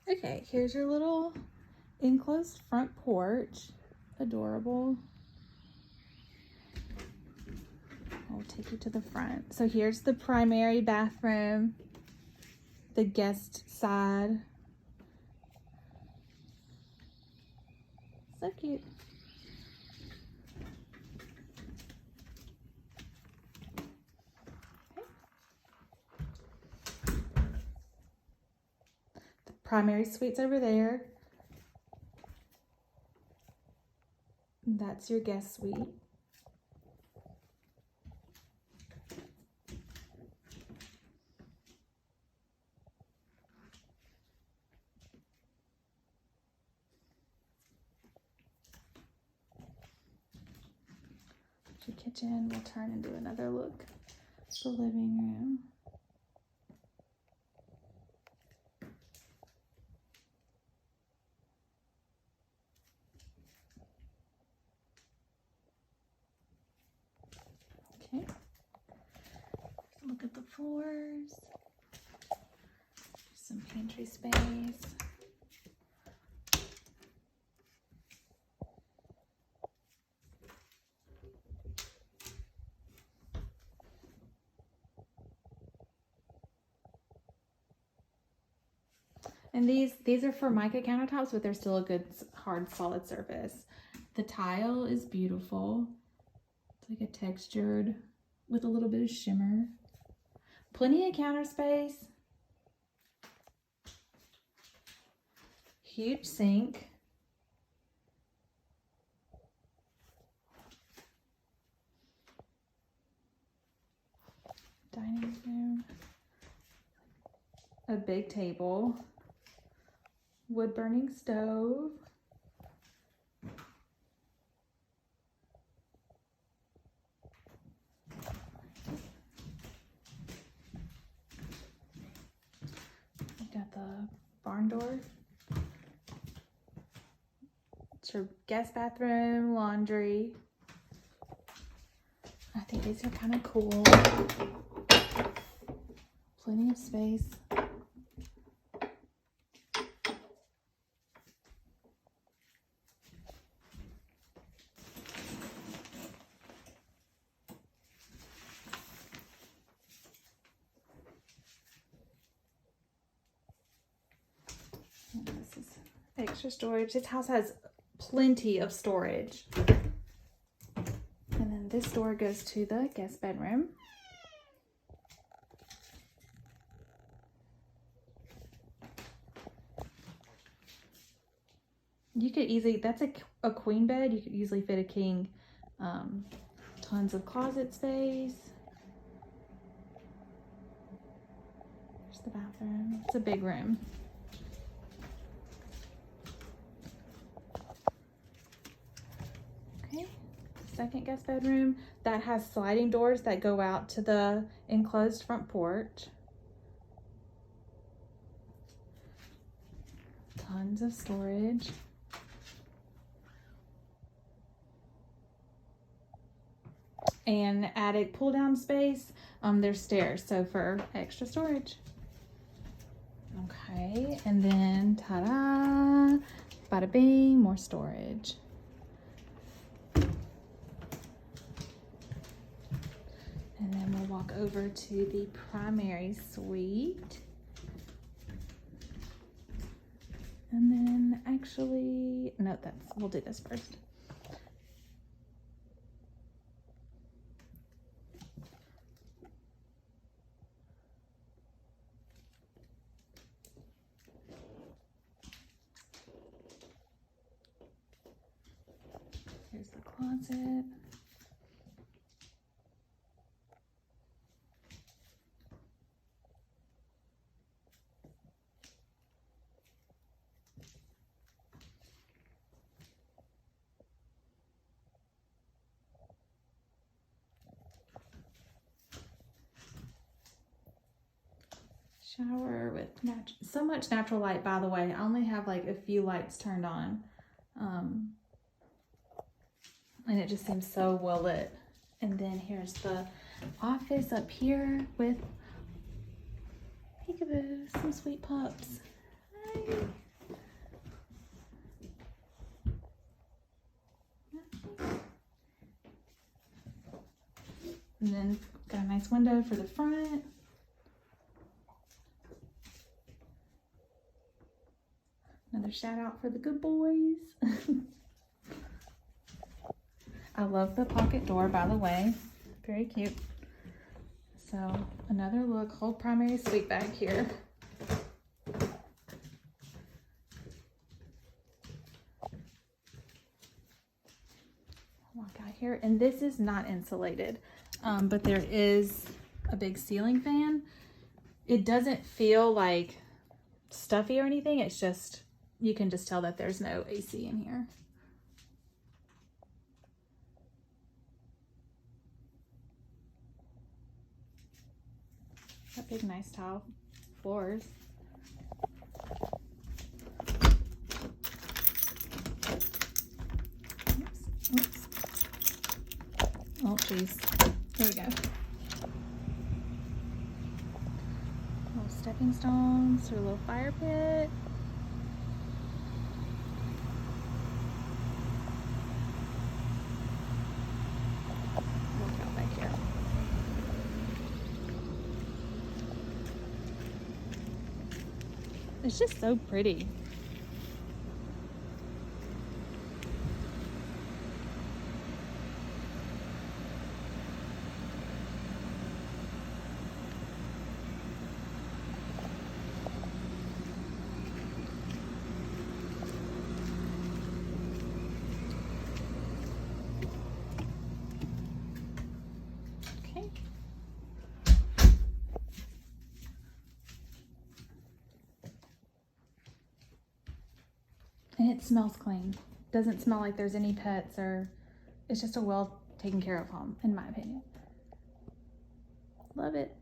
Okay, here's your little enclosed front porch. Adorable. I'll take you to the front. So here's the primary bathroom, the guest side. So cute. The primary suite's over there. That's your guest suite. Your kitchen. We'll turn and do another look. The living room. Okay. Look at the floors. Some pantry space. And these are Formica countertops, but they're still a good hard solid surface. The tile is beautiful. It's like a textured with a little bit of shimmer. Plenty of counter space. Huge sink. Dining room. A big table. Wood burning stove. You got the barn door. It's your guest bathroom, laundry. I think these are kind of cool. Plenty of space. This is extra storage. This house has plenty of storage. And then this door goes to the guest bedroom. You could easily, that's a queen bed. You could easily fit a king. Tons of closet space. There's the bathroom. It's a big room. Okay, second guest bedroom that has sliding doors that go out to the enclosed front porch. Tons of storage. And attic pull down space. There's stairs, so for extra storage. Okay, and then ta-da, bada bing, more storage. And then we'll walk over to the primary suite. And then actually, no, we'll do this first. Here's the closet. Shower with so much natural light, by the way. I only have like a few lights turned on. And it just seems so well lit. And then here's the office up here with peekaboo, some sweet pups. Hi. And then got a nice window for the front. Another shout out for the good boys. I love the pocket door, by the way. Very cute. So another look, whole primary suite back here. Walk out here, and this is not insulated, but there is a big ceiling fan. It doesn't feel like stuffy or anything. It's just, you can just tell that there's no AC in here. Got big nice tile floors. Oops. Oh, geez. There we go. Little stepping stones or a little fire pit. Look out back here. It's just so pretty. Okay. And it smells clean. Doesn't smell like there's any pets, or it's just a well taken care of home, in my opinion. Love it.